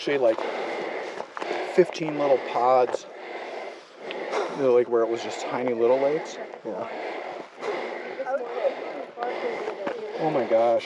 actually like 15 little pods, you know, like where it was just tiny little lakes. Yeah. Oh my gosh.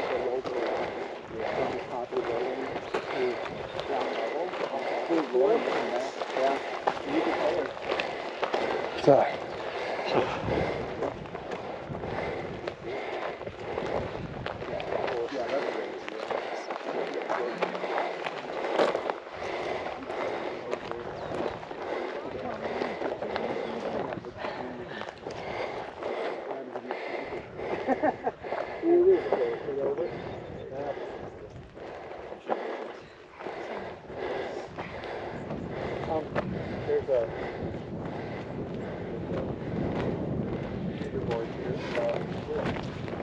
the local popular building to ground level. Pretty good. Yeah. You can pay it. So. Yeah, that's great. There's a board here.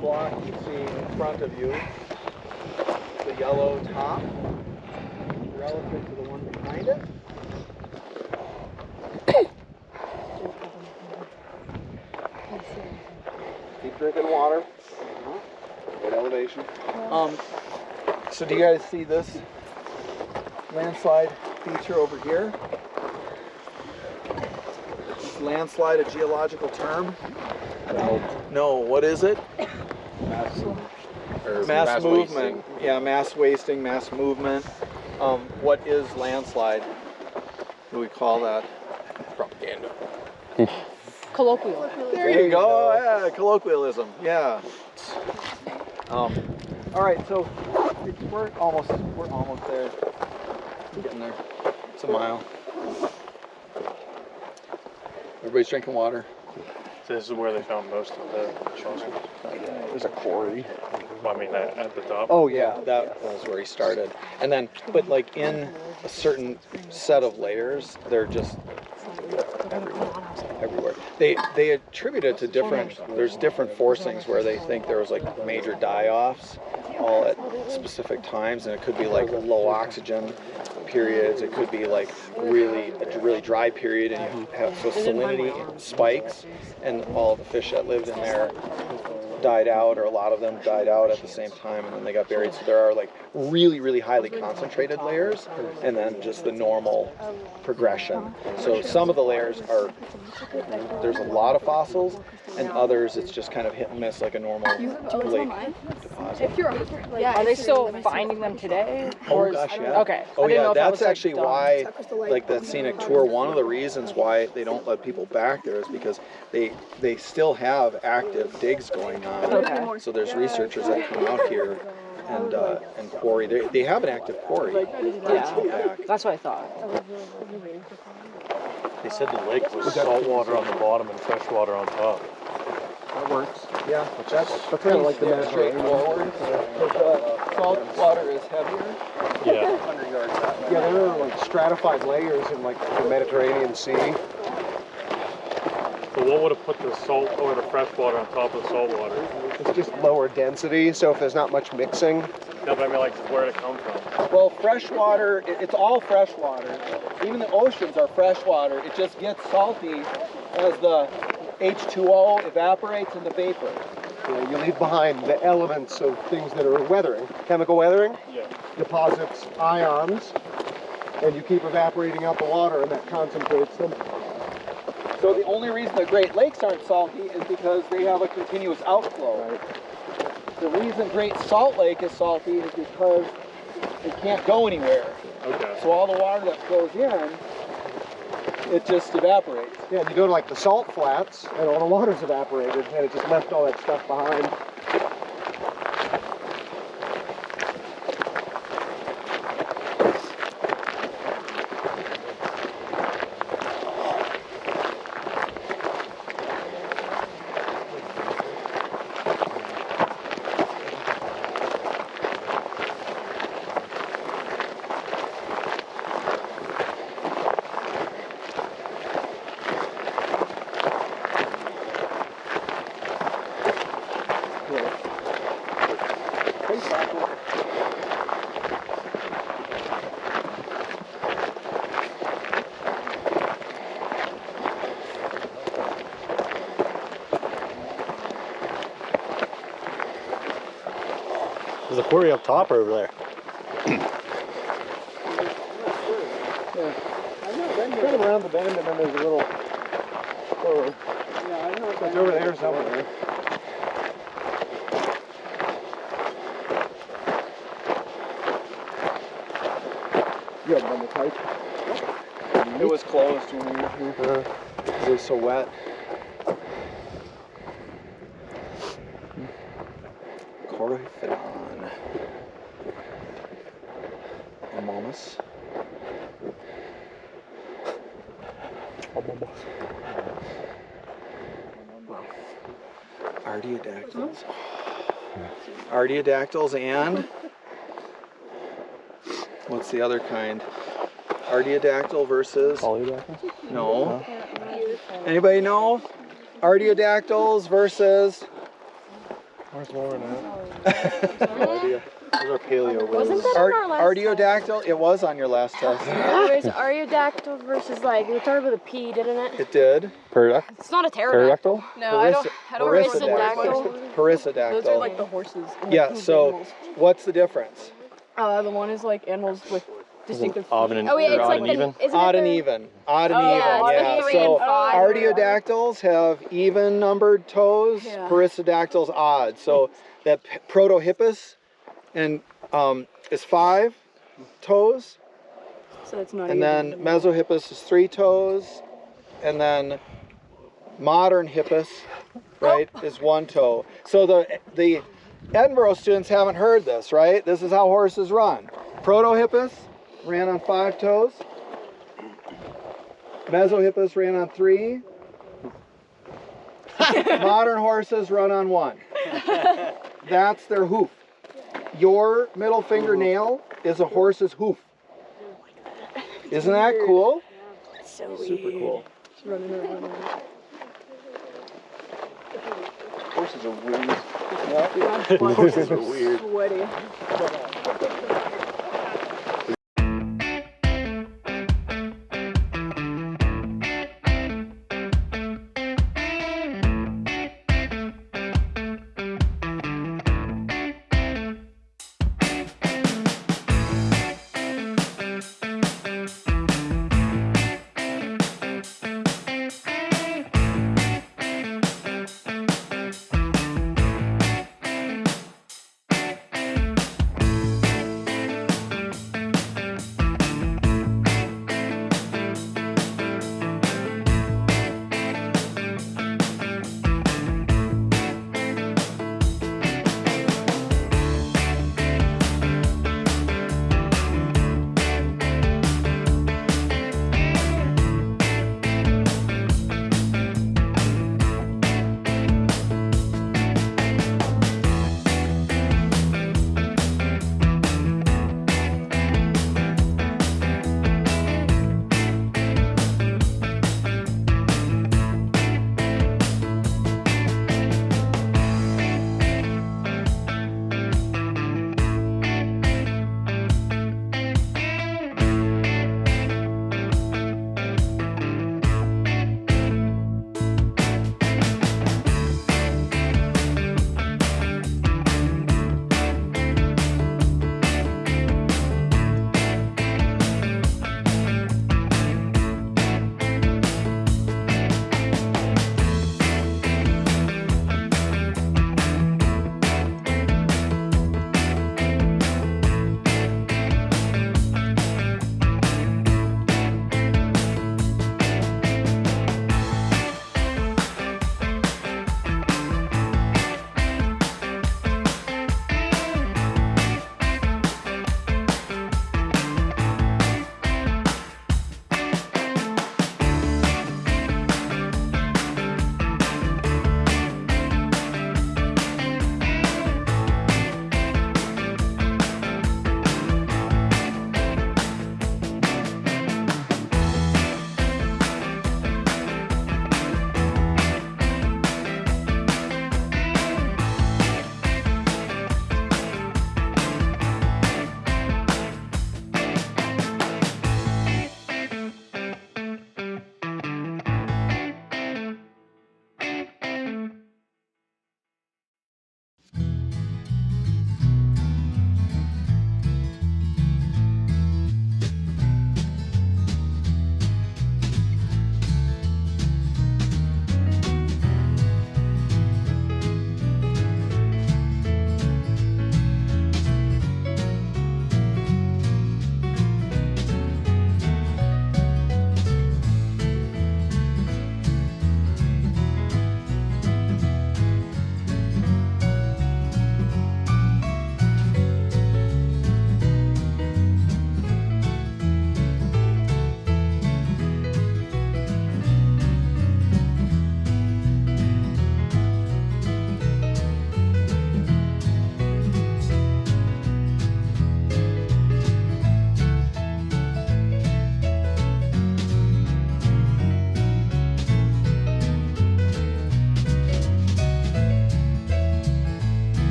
Block you see in front of you, the yellow top, relative to the one behind it. Keep drinking water. Good elevation. So do you guys see this landslide feature over here? Is landslide a geological term? No. What is it? Mass movement. Wasting. Yeah, mass wasting, mass movement. What is landslide? What do we call that? Propaganda. Colloquial. There you go. Yeah, colloquialism. Yeah. All right, so we're almost there. We're getting there. It's a mile. Everybody's drinking water. So this is where they found most of the fossils. There's a quarry. I mean, at the top. Oh yeah, that was where he started. And then, but like in a certain set of layers, they're just everywhere. They attribute it to there's different forcings where they think there was like major die-offs all at specific times, and it could be like low oxygen periods, it could be like a really dry period, and you have so salinity spikes, and all the fish that lived in there died out, or a lot of them died out at the same time, and then they got buried. So there are like really highly concentrated layers, and then just the normal progression. So some of the layers there's a lot of fossils, and others it's just kind of hit and miss, like a normal lake deposit. Are they still finding them today? Oh gosh, yeah. Okay. Oh yeah, that's actually why, like that scenic tour, one of the reasons why they don't let people back there is because they still have active digs going on. Okay. So there's researchers that come out here and quarry. They have an active quarry. Yeah, that's what I thought. They said the lake was salt water on the bottom and fresh water on top. That works. Yeah, that's kind of like the straightforward. The salt water is heavier. Yeah. 100 yards that way. Yeah, there are like stratified layers in like the Mediterranean Sea. But what would have put the salt or the fresh water on top of the salt water? It's just lower density, so if there's not much mixing. No, but I mean, like, where did it come from? Well, fresh water, it's all fresh water. Even the oceans are fresh water. It just gets salty as the H2O evaporates into vapor. You leave behind the elements of things that are weathering, chemical weathering, Yeah. deposits ions, and you keep evaporating out the water, and that concentrates them. So the only reason the Great Lakes aren't salty is because they have a continuous outflow. Right. The reason Great Salt Lake is salty is because it can't go anywhere. Okay. So all the water that flows in, it just evaporates. Yeah, and you go to like the salt flats, and all the water's evaporated, and it just left all that stuff behind. There's a quarry up top or over there? Kind of around the bend, and then there's a little. It's over there somewhere. good when the pipe. It was closed when we were here because it was so wet. Coryphodon. Ammomus. Artiodactyls. Artiodactyls and what's the other kind? Artiodactyl versus Polydactyl? no. Anybody know? Artiodactyls versus Where's Lauren at? no idea. Those are paleo. Wasn't that on our last Artiodactyl? It was on your last test. It was Ariodactyl versus like it started with a P, didn't it? It did. It's not a pterodactyl. Pterodactyl? No, I don't Perissodactyl. Perissodactyl. Those are like the horses. Yeah, so Animals. what's the difference? The one is like animals with distinctive. Odd and, Oh yeah, or it's odd like and the even? isn't Odd it and the, even. Odd and yeah, even. it's Yeah. like 3 So and 5. artiodactyls have even numbered toes. Yeah. Perissodactyls odd. So that protohippus and is 5 toes, So it's not. and even- then mesohippus is 3 toes, and then modern hippus, right, is 1 toe. So the Edinburgh students haven't heard this, right? This is how horses run. Protohippus ran on 5 toes. Mesohippus ran on 3. Modern horses run on 1. That's their hoof. Your middle fingernail is a horse's hoof. Isn't that cool? So Super cool. Horses are weird. Horses are weird. Sweaty.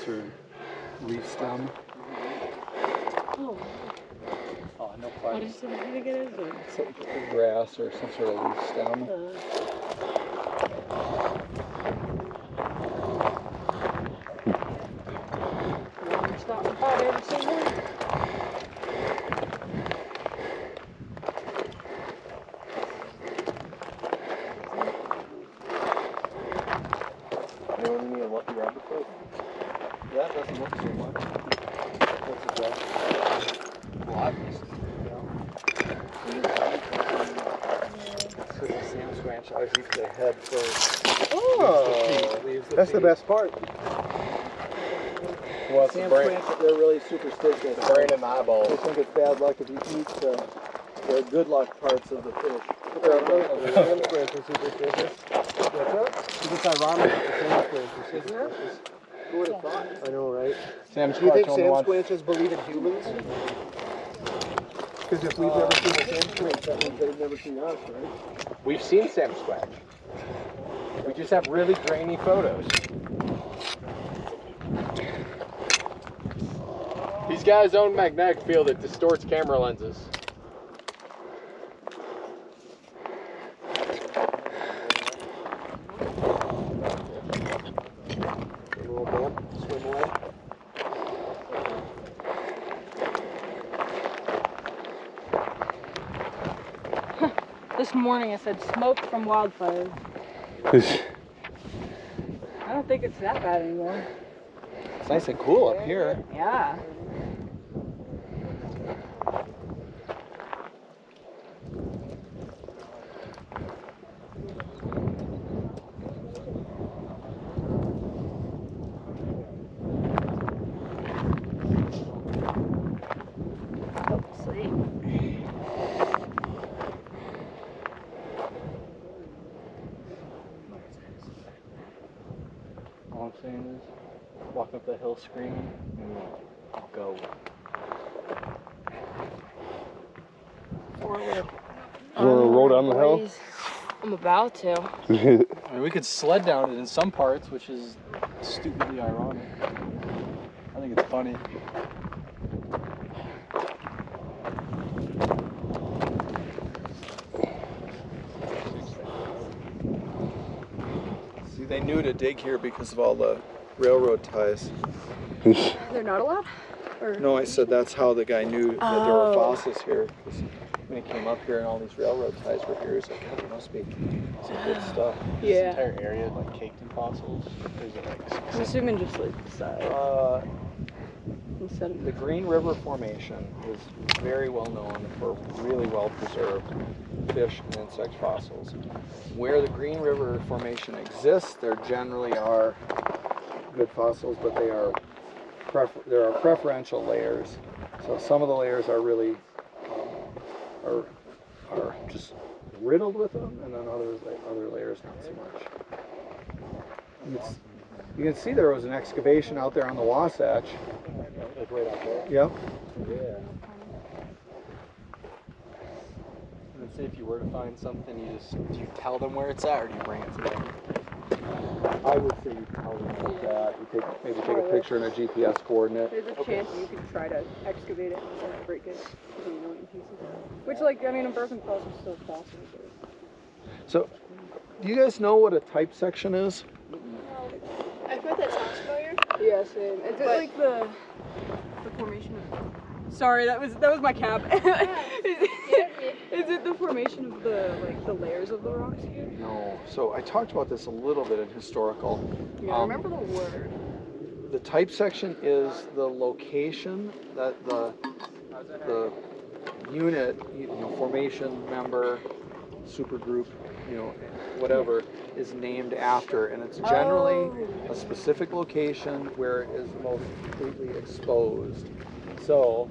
or leaf stem. Oh, Oh, no what fire. is it? I think it is. It's like grass or some sort of leaf stem. Stop the pot every single one. You know me a lucky rabbit foot? That doesn't look so much. That's a jack. Well, obviously. So the Sam Squanch always eats the head first. Oh, Leaves the that's the feet. best part. Well, it's Sam the brain, Squanch, they're really superstitious. the brain and the eyeball. They think it's bad luck if you eat the good luck parts of the fish. Sam Squanch are superstitious. It's ironic that the Sam Squanch are superstitious. Who would have thought? I know, right? Sam Do you think Squanch Sam only wants... Squanches believe in humans? Because if we've never seen a Sam Squanch, that means they've never seen us, right? We've seen Sam Squatch. We just have really grainy photos. He's got his own magnetic field that distorts camera lenses. A little bump, swim away. This morning I said smoke from wildfires. I don't think it's that bad anymore. It's nice and cool up here. Yeah. All I'm saying is, walk up the hill screaming and go. Forward. You want to roll down the hill? Boys. I'm about to. I mean, we could sled down it in some parts, which is stupidly ironic. I think it's funny. See, they knew to dig here because of all the railroad ties. They're not allowed? Or No, I said that's how the guy knew that there were Oh. fossils here. 'Cause when he came up here and all these railroad ties were here, he's like, God, there must be some good stuff. yeah. Entire area like caked in fossils. There's like I'm assuming just like the side instead of The Green River Formation is very well known for really well preserved fish and insect fossils. Where the Green River Formation exists, there generally are good fossils, but they are there are preferential layers. So some of the layers are really are just riddled with them, and then other layers not so much. You can see there was an excavation out there on the Wasatch. Like right out there. Yep. Yeah. And say if you were to find something, do you tell them where it's at, or do you bring it to them? I would say you tell them like that. You maybe take a picture and a GPS coordinate. There's a chance you could try to excavate it and break it you know, in pieces. Which, like, I mean, a broken fossil is still possible. So, do you guys know what a type section is? I feel like that sounds familiar. Yeah, same. Is it like the formation of? Sorry, that was my cap. Is it the formation of the layers of the rocks here? No. So I talked about this a little bit in historical. Yeah, I remember the word. The type section is the location that the unit, formation member, supergroup, whatever, is named after, and it's generally a specific location where it is most completely exposed. So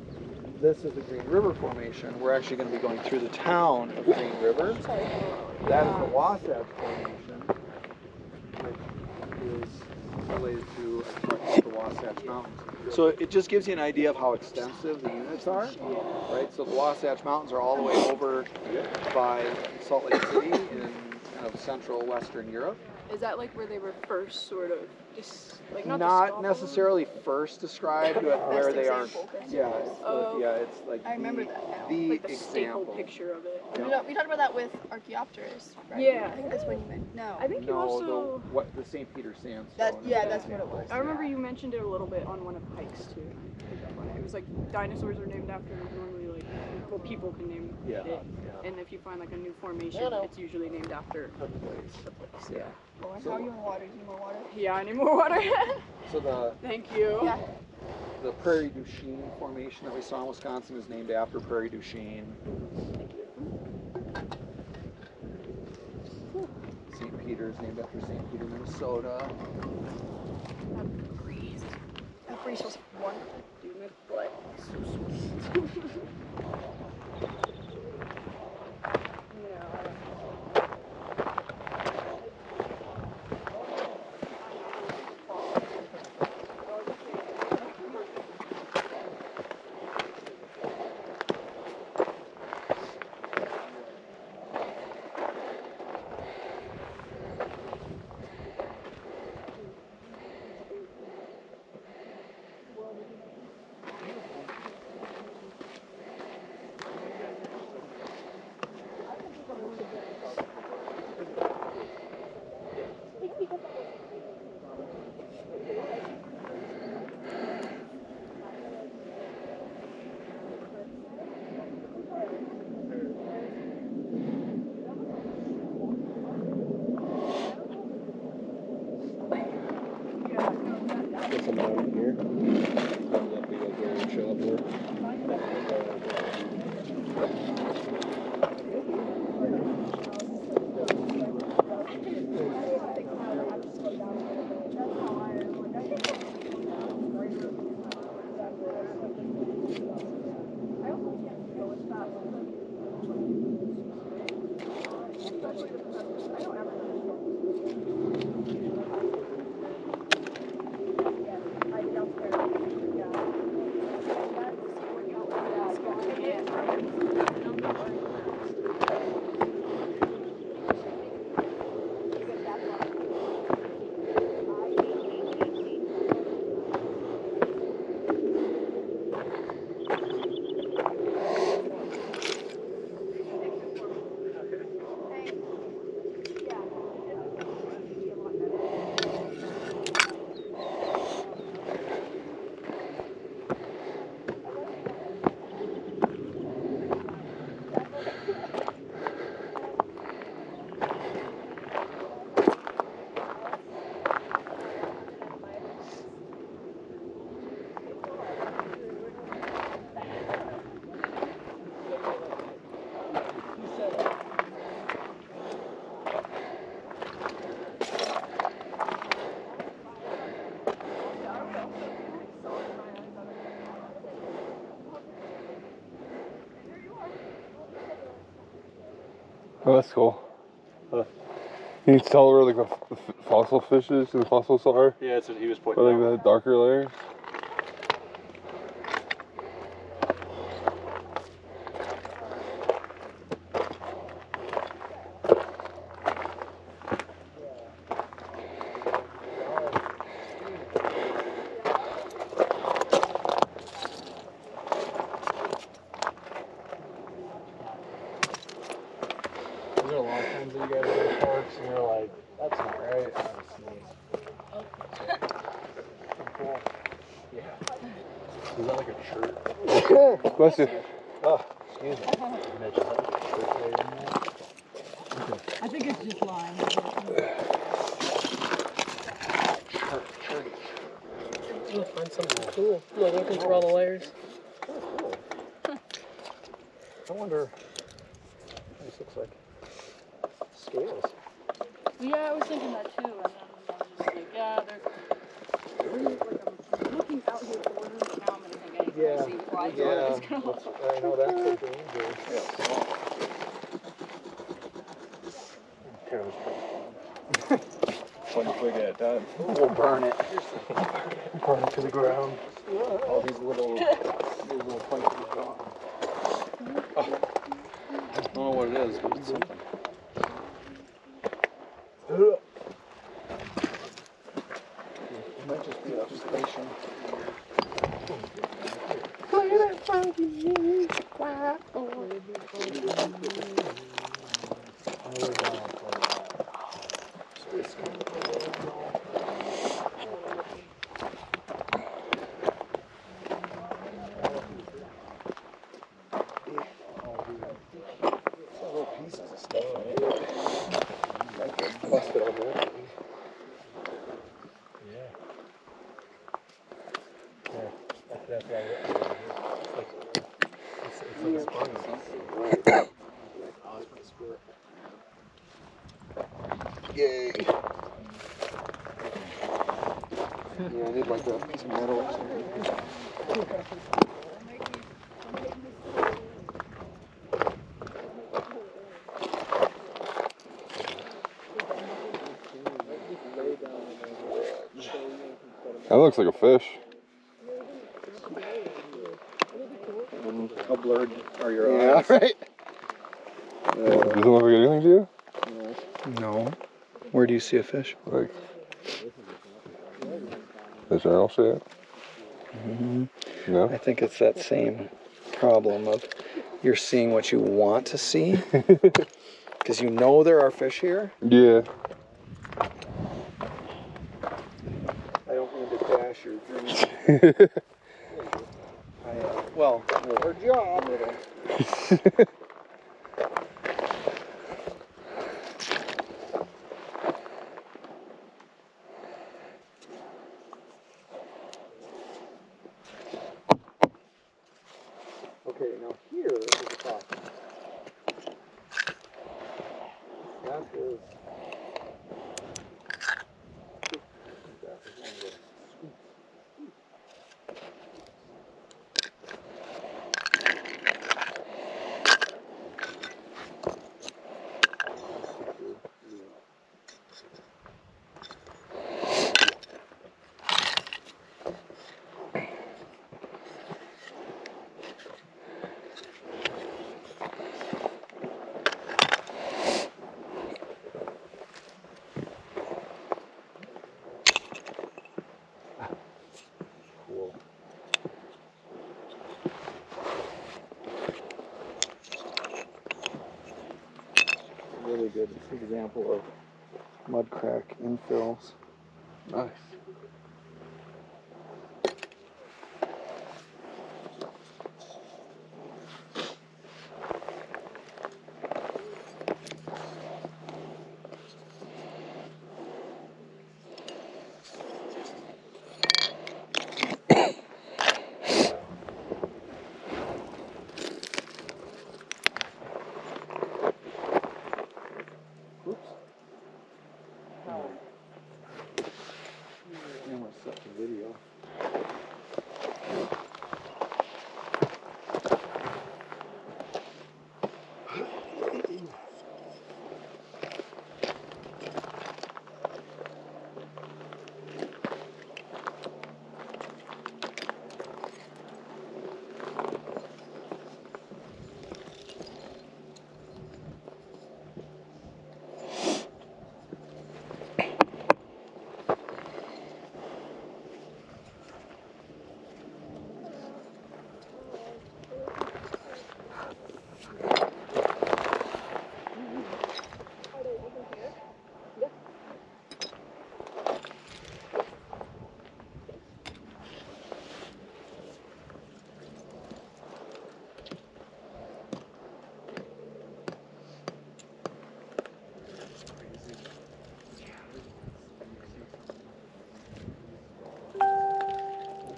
this is the Green River Formation. We're actually going to be going through the town of Green River. That is the Wasatch Formation, which is related to the Wasatch Mountains. So it just gives you an idea of how extensive the units are, right? So the Wasatch Mountains are all the way over by Salt Lake City in kind of central Western Europe. Is that like where they were first sort of Just like not Not necessarily first described, but where they are. Yeah, Oh. yeah, it's like I remember that now. the like the staple example. picture of it. We talked about that with Archaeopteryx, right? Yeah. I think that's when you meant. No. I think you also. The St. Peter sandstone. That's what it was. I remember you mentioned it a little bit on one of the hikes too. I picked up on it. It was like dinosaurs are named after normally like well people can name it, and if you find like a new formation, it's usually named after the place. Yeah. Oh, and how are you in the water? Do you need more water? Yeah, I need more water. So the Thank you. Yeah. the Prairie du Chien formation that we saw in Wisconsin is named after Prairie du Chien. St. Peter's named after St. Peter, Minnesota. That breeze was wonderful. Dude, my butt. There's some mountain here. That big old area to show up there. Oh, that's cool. Can you tell where like the fossil fishes and fossils are? Yeah, that's what he was pointing Or out. like the darker layers? There are a lot of times that you guys go to parks and you're like, that's not right. I have a sneeze. Cool. Yeah. Is that like a shirt? Bless you. Oh, excuse me. Mitch, is that like a shirt right in there? I think it's just lime. You'll find something cool. Look, looking for all the layers. I wonder what this looks like. Scales. Yeah, I was thinking that too, and then I was just like, yeah, they're Looking out here for them. now I'm gonna think anything Yeah. I see flies Yeah. over this girl. I know that's what they do. Tear this part. Once we get it done. We'll burn it. Burn it to the ground. All these little points are gone. I don't know what it is, but it's something. Busted on that. That's why it's like spongy. Yay. Yeah, I need like a piece of metal or something. That looks like a fish. How blurred are your Yeah, eyes? right. Doesn't look like anything to you? No. Where do you see a fish? Like the general shape? No? I think it's that same problem of you're seeing what you want to see because you know there are fish here. Yeah. I don't mean to dash your dreams. Well, Our job. Okay, now here is the problem. That is. Cool. Really good example of mud crack infills. Nice. Oops. Camera set to video.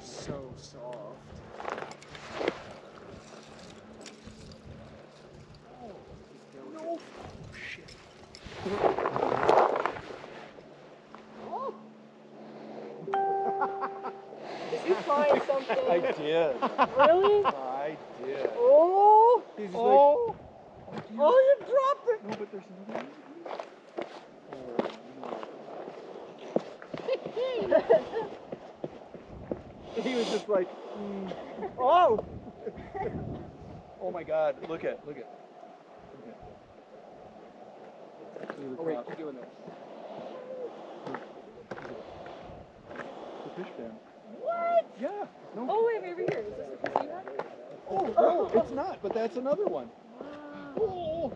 So soft. No shit. Did you find something? I did. Really? I did. Oh! He's just Oh! Oh, you dropped it! no, but there's another one. He was just like, oh! Oh my God! Look at. Oh wait, keep doing this. The fish pan. What? Yeah. No. Oh, wait, over here. Is this the piece you had? Oh, no, it's not, but that's another one. Oh.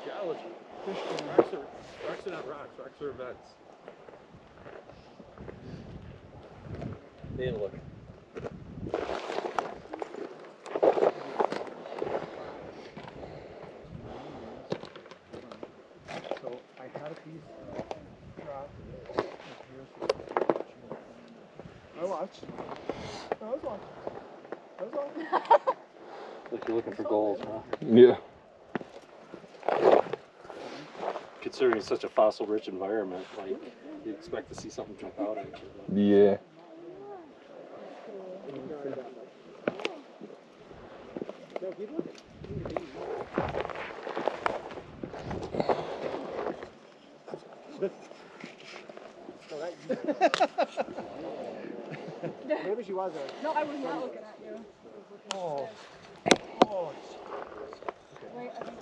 Geology. Fish can- Rocks are not rocks. Rocks are events. Hey, look. So I had a piece dropped. I watched. I was watching. Like you're looking for gold, huh? Yeah. Considering it's such a fossil-rich environment, like you expect to see something jump out at you. Yeah. Maybe she was there. No, I was not looking at you. Oh. Oh. Wait, I think.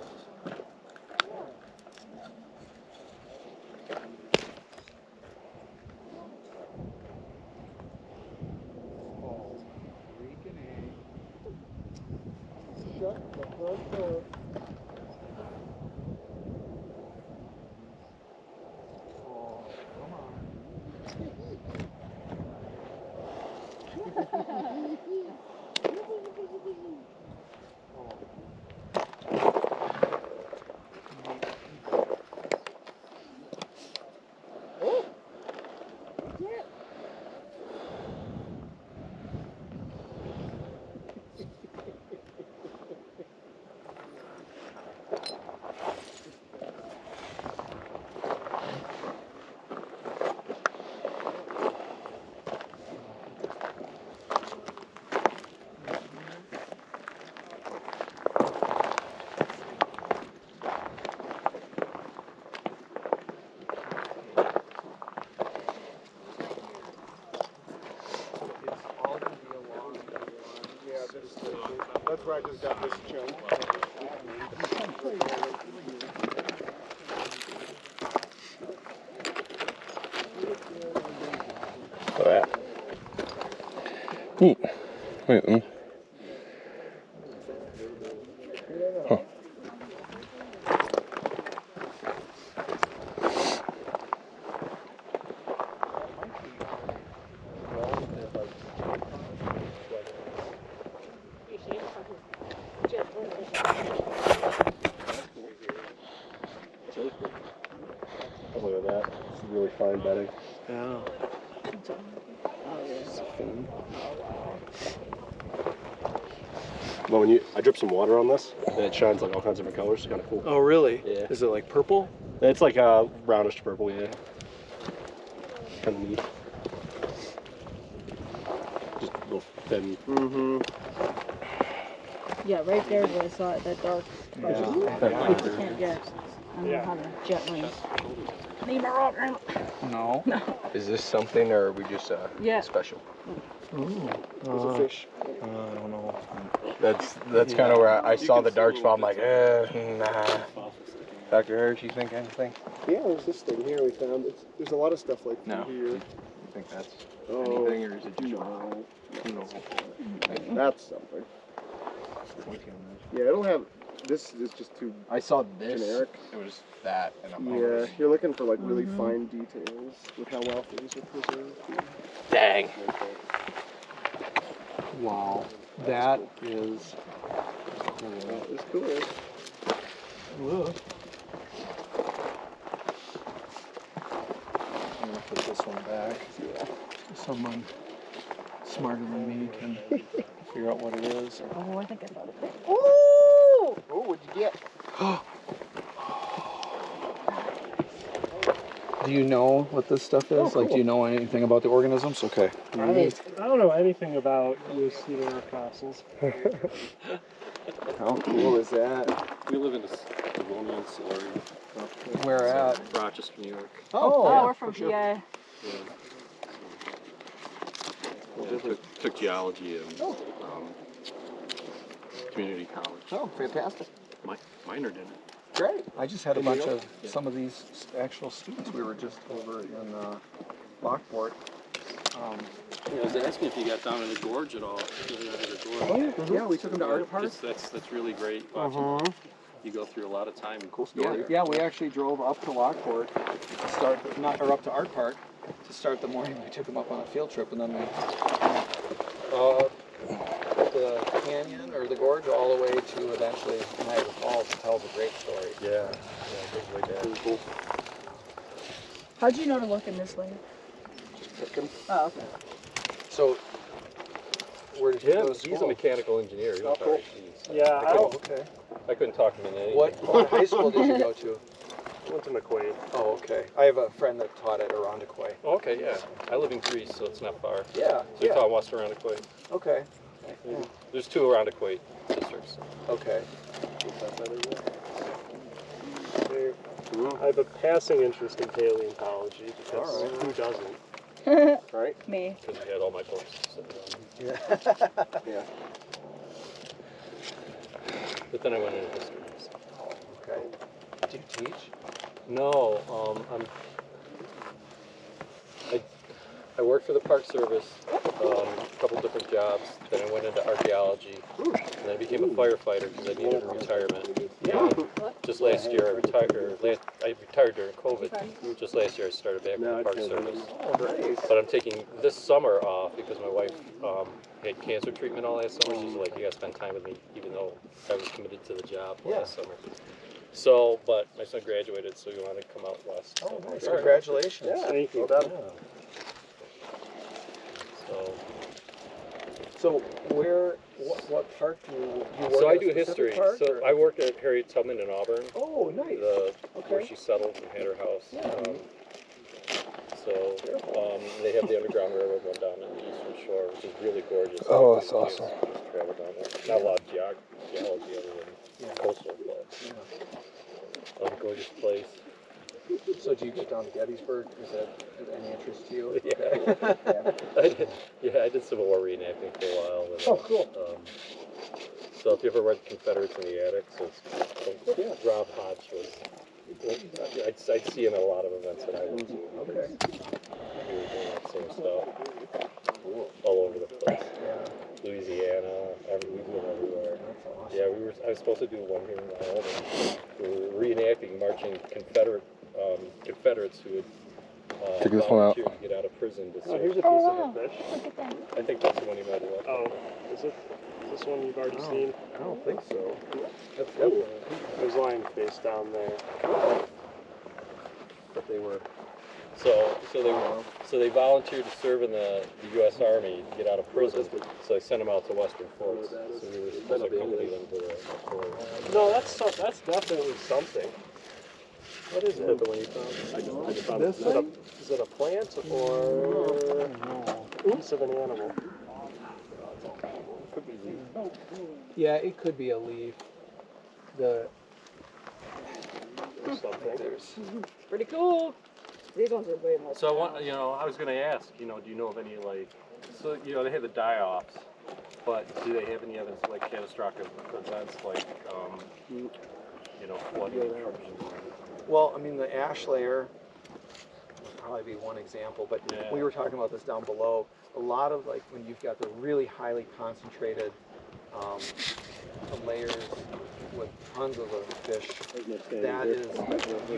Shut the front door. Oh, come on. That's where I just got this chunk. Oh, yeah. Neat. Wait, huh. Look at that. It's really fine bedding. Yeah. But when I drip some water on this, and it shines like all kinds of different colors. It's kind of cool. Oh, really? Yeah. Is it like purple? It's like brownish purple, yeah. Kind of neat. Just a little thin. Mm-hmm. Yeah, right there is where I saw it, that dark. Yeah. Which you can't get. I don't know how to jet lanes. Need my rock, Grandma. No. Is this something, or are we just Yeah. special? It's a fish. I don't know. That's kind of where I saw the dark spot. I'm like, nah. Dr. Harris, you think anything? Yeah, there's this thing here we found. There's a lot of stuff like No. here. You think that's Oh, anything, or is it just no. no? That's something. Yeah, it'll have. This is just too. I saw this. Generic. It was that, and I'm Yeah, you're looking for like really fine details with how well things are preserved. Dang. Wow, that is. That is cool. Look. I'm gonna put this one back. Yeah. Someone smarter than me can figure out what it is. Oh, I think I found it. Oh, what'd you get? Do you know what this stuff is? Oh, cool. Like, do you know anything about the organisms? Okay. I don't know anything about U.S. cedar fossils. How cool is that? We live in a Devonian slurry. Where at? Rochester, New York. Oh, we're from PA. Took geology in community college. Oh, fantastic. Minor didn't. Great. I just had a bunch of some of these actual students. We were just over in Lockport I was asking if you got down in the gorge at all. Oh yeah, yeah. We took them to Art Park. That's really great. Watching you go through a lot of time and cool Yeah, story. yeah. We actually drove up to Lockport to start, up to Art Park to start the morning. We took them up on a field trip, and then we the canyon or the gorge all the way to eventually Niagara Falls. It tells a great story. Yeah, big way down. Cool. How'd you know to look in this lane? Oh, okay. So, where did you go to school? He's a mechanical engineer. He was cool. RIT. Yeah, Okay. I couldn't talk him into anything. What high school did you go to? went to McQuaid. Oh, okay. I have a friend that taught at Irondequoit. Oh, okay, yeah. I live in Greece, so it's not far. Yeah, So you yeah. taught West Irondequoit. Okay. There's 2 Irondequoit districts. Okay. I have a passing interest in paleontology because All right. who doesn't? Right? Me. Because you had all my books sitting down. Yeah. Yeah. But then I went into history. So. Okay. Do you teach? No, I worked for the Park Service, a couple different jobs. Then I went into archaeology, and then I became a firefighter because I needed a retirement. Yeah. Just last year I retired. I retired during COVID. Just last year I started back with the Park Service. Oh, nice. But I'm taking this summer off because my wife had cancer treatment all last summer. She's like, you gotta spend time with me, even though I was committed to the job last summer. So, but my son graduated, so he wanted to come out west. Oh, nice. Congratulations. Yeah. Thank you. So, what park do you work So at I a do specific history. park, So or? I worked at Harriet Tubman in Auburn, Oh, nice. where she settled and had her house. They have the Underground Railroad run down on the Eastern Shore, which is really gorgeous. Oh, that's awesome. Just travel down there. Not a lot of geology other than coastal, but gorgeous place. So do you get down to Gettysburg? Is that of any interest to you? Yeah. I did Civil War reenacting for a while. And, Oh, cool. So if you ever read Confederates in the Attic, so it's Rob Hodge was. I'd see him at a lot of events that I went to. Okay. He was doing that same stuff all over the place. Yeah. Louisiana, we went everywhere. That's awesome. Yeah, I was supposed to do one here in Wyoming. We were reenacting marching Confederates who had Check this one out. volunteered to get out of prison to Oh, serve. here's a piece of the fish. Look at that. I think that's the one you might have. Oh, is it? Is this one you've already seen? I don't think so. That's Ooh. There's lion face down there. But they were so they volunteered to serve in the U.S. Army to get out of prison. So they sent them out to Western forts. So we were supposed to accompany them to the fort. No, that's definitely something. What is Is that it? the one you found? I just found it. Is it a plant or a piece of an animal? Yeah, it could be a leaf. Or something. There's. Pretty cool. These ones are way more. So I was going to ask, do you know of any so they have the die-offs, but do they have any evidence of catastrophic events flooding intrusion? Well, I mean, the ash layer would probably be one example, but we were talking about this down below. A lot of when you've got the really highly concentrated layers with tons of the fish, that is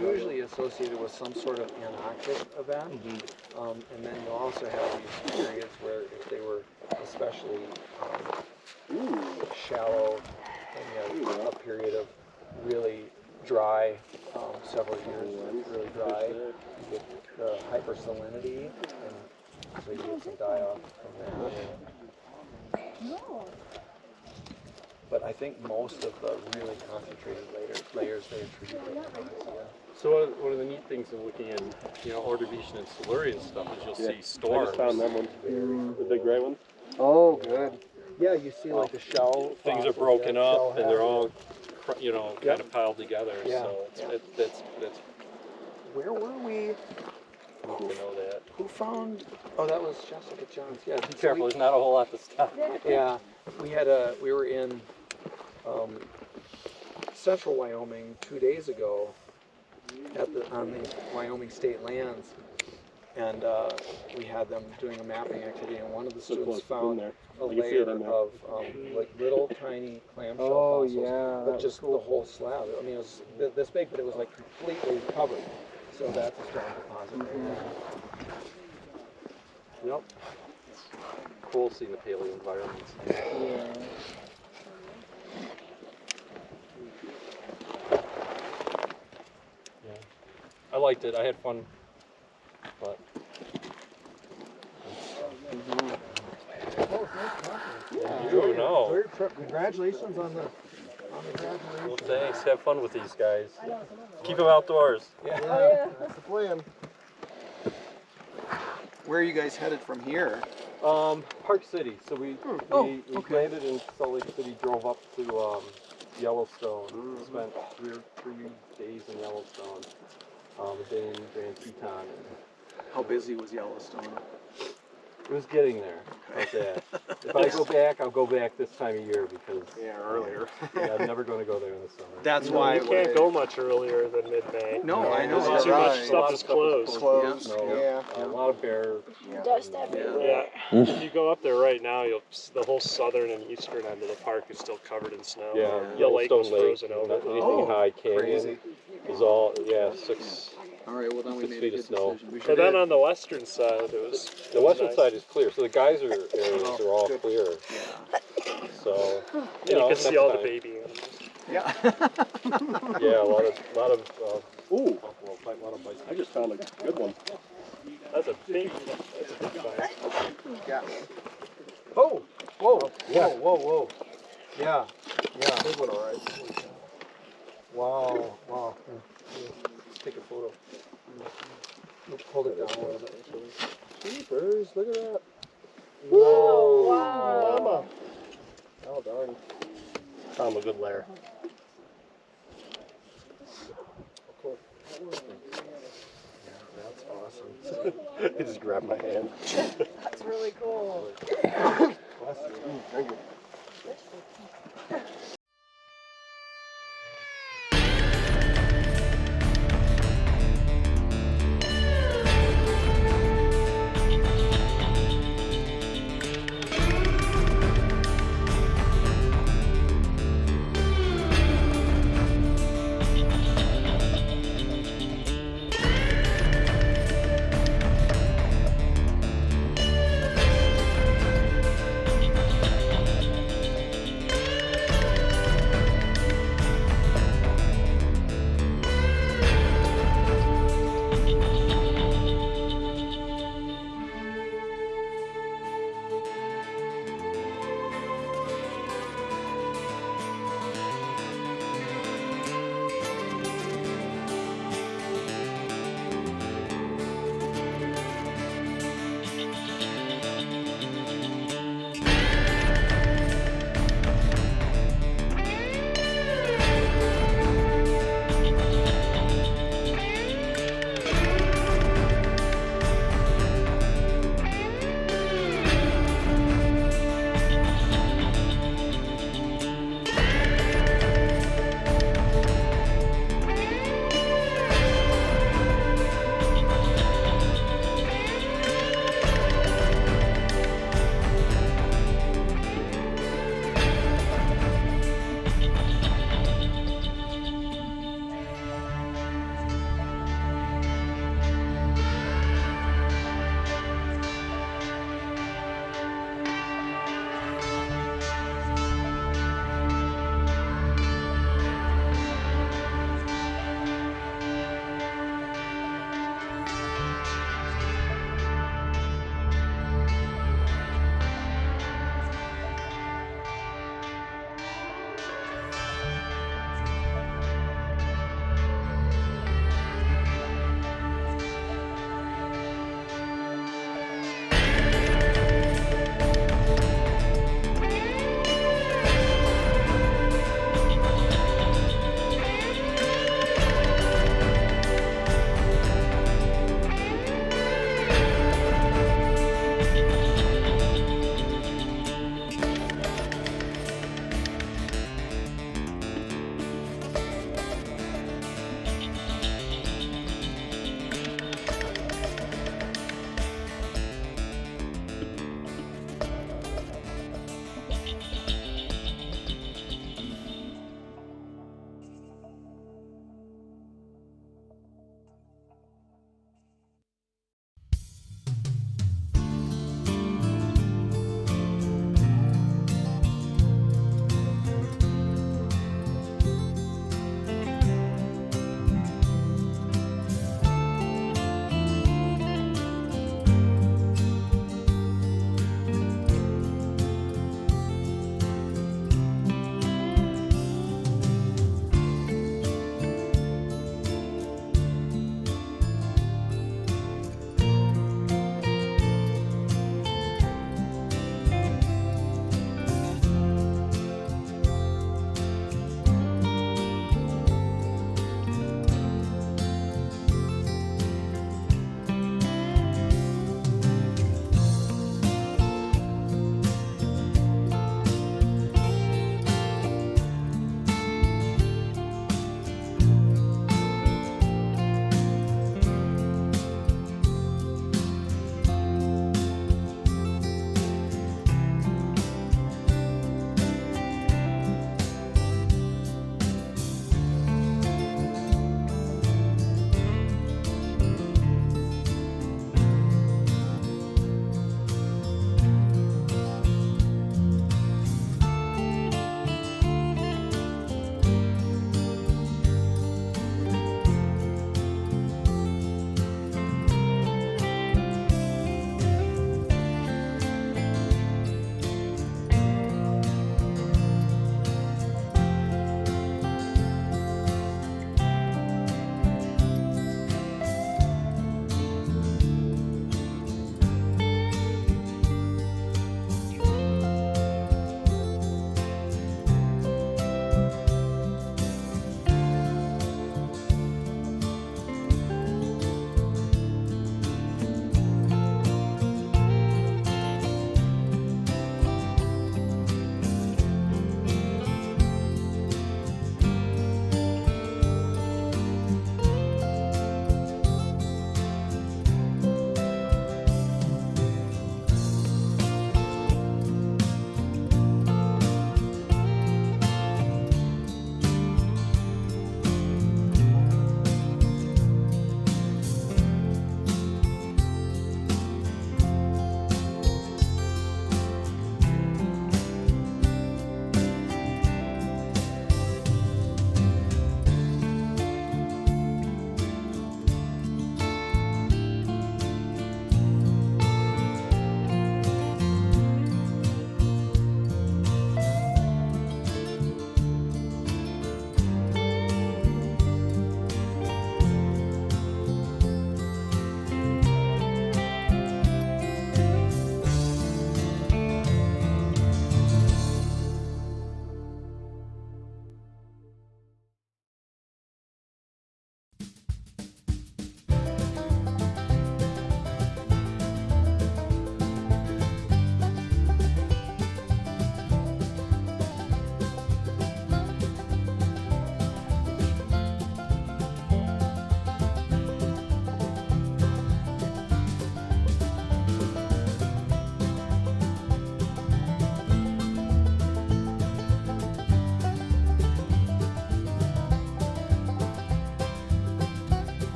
usually associated with some sort of antarctic event. And then you also have these periods where if they were especially shallow, and you have a period of really dry, several years really dry, you get the hypersalinity, and so you get some die-off from that. But I think most of the really concentrated layers they attribute to anoxia. So one of the neat things of looking in, Ordovician and Silurian stuff is you'll see storms. I just found that one. The big gray one. Oh, good. Yeah, you see the shell. Things are broken up and they're all, kind of piled together. Yeah. So that's Where were we? neat to know that. Who found? Oh, that was Jessica Johns. Yeah. Be careful, there's not a whole lot to stop. Yeah, we were in central Wyoming 2 days ago on the Wyoming state lands, and we had them doing a mapping activity, and one of the students found a layer of like little tiny clamshell fossils, but just the whole slab. I mean, it was this big, but it was like completely covered. So that's a strong deposit right there. Yep. Cool seeing the paleo environments. Yeah. I liked it. I had fun, but you know. Enjoy your trip. Congratulations on the graduation. Well, thanks. Have fun with these guys. Keep them outdoors. Yeah. That's the plan. Where are you guys headed from here? Park City. So we landed in Salt Lake City, drove up to Yellowstone. Spent three days in Yellowstone. A day in Grand Teton. How busy was Yellowstone? It was getting there. How's that? If I go back, I'll go back this time of year because earlier. yeah, I'm never going to go there in the summer. That's why you can't go much earlier than mid-May. No, I know. Too much stuff is closed. No, a lot of bear. Dust everywhere. Yeah. If you go up there right now, the whole southern and eastern end of the park is still covered in snow. Yeah, the lake was Yellowstone Lake, frozen over. anything high canyon crazy. is all 6. All right, well then we 6 made a feet good of snow. decision. We But should then on the western side, it was. The western nice. side is clear, so the geyser areas are all clear. So And you can see all the baby animals. Yeah. Yeah, a lot of Ooh, buffalo, a lot of bison. I just found a good one. That's a big find. Yeah. Oh, whoa, whoa. Yeah, yeah. Big one, all right. Wow. Let's take a photo. Hold it down a little bit. Jeepers, look at that. Whoa, wow. Mama. Oh, darn. Found a good lair. Cool. That's awesome. He just grabbed my hand. That's really cool. Bless you. Thank you.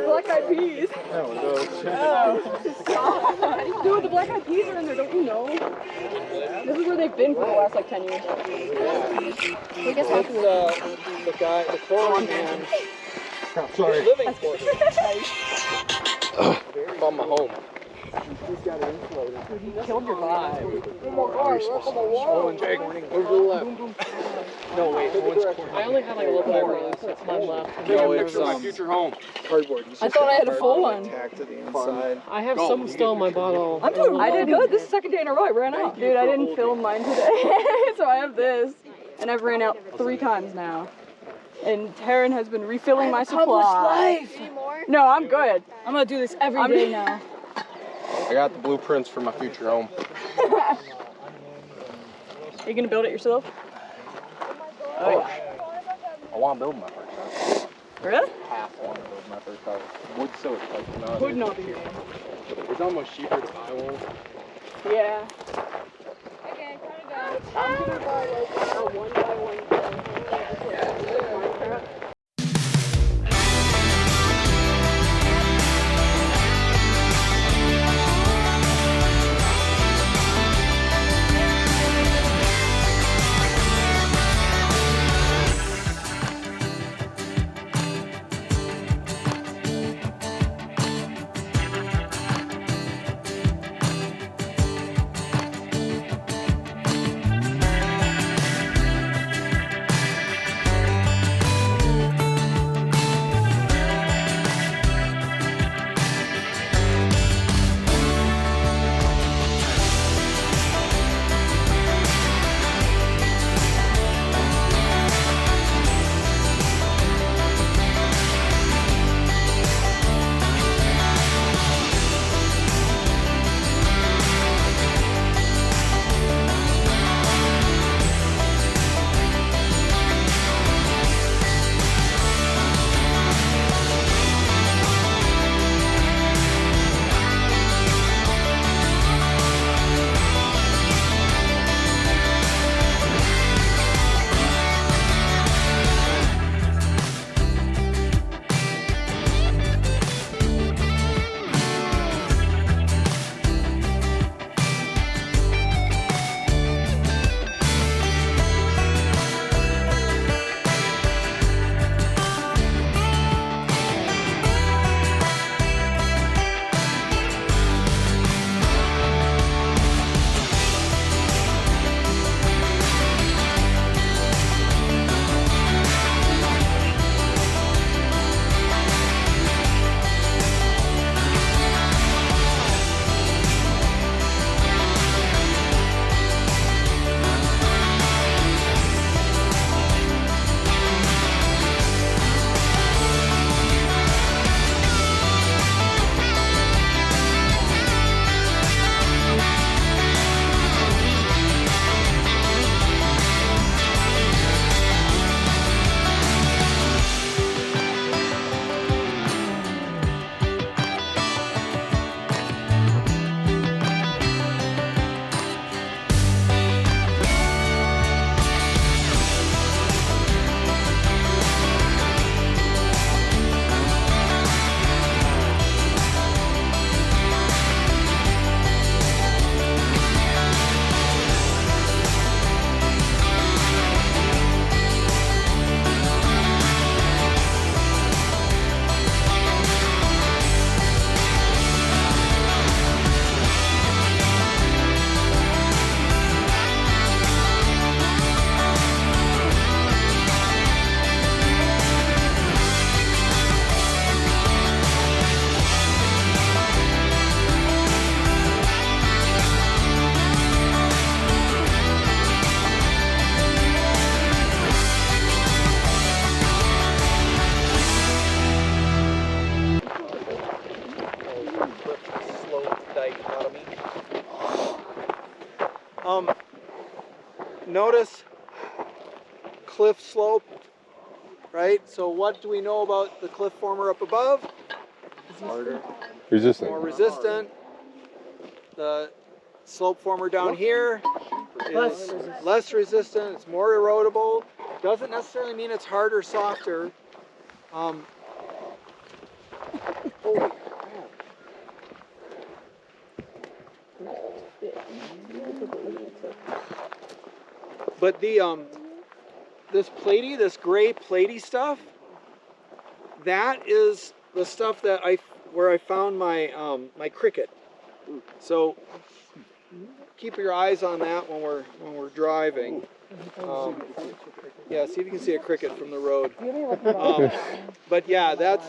Black Eyed Peas. There we go. How do you do it? The Black Eyed Peas are in there, don't you know? This is where they've been for the last like 10 years. I guess That's the guy, the foreign man. Sorry. Living quarters. From my home. He's got it insulated. He killed your vibe. Owen's corning. Over the left. No, wait. Owen's corning. I only had like a little bit of time left. No, it's my future home. cardboard. I thought I had a full one. Tacked to the inside. I have some still in my bottle. I'm doing. I did good. This is the second day in a row. I ran out. Dude, I didn't film mine today, so I have this, and I've ran out 3 times now. And Taryn has been refilling my supply. No, I'm good. I'm gonna do this every day now. I got the blueprints for my future home. Are you gonna build it yourself? Oh, I want to build my first house. Really? Half want to build my first house. Wood's so expensive nowadays. Would not be. It's almost cheaper to buy one. Yeah. Okay, time to go. I'm gonna buy like a 1x1 thing. Notice cliff slope, right? So what do we know about the cliff former up above? It's harder. Resistant. More resistant. The slope former down here is less resistant. It's more erodible. Doesn't necessarily mean it's hard or softer. Holy crap. But this platy, this gray platy stuff, that is the stuff that where I found my my cricket. So keep your eyes on that when we're driving. Yeah, see if you can see a cricket from the road. But yeah, this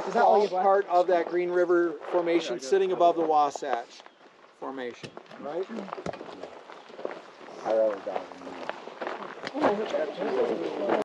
is all part of that Green River Formation sitting above the Wasatch Formation, right? I rather die than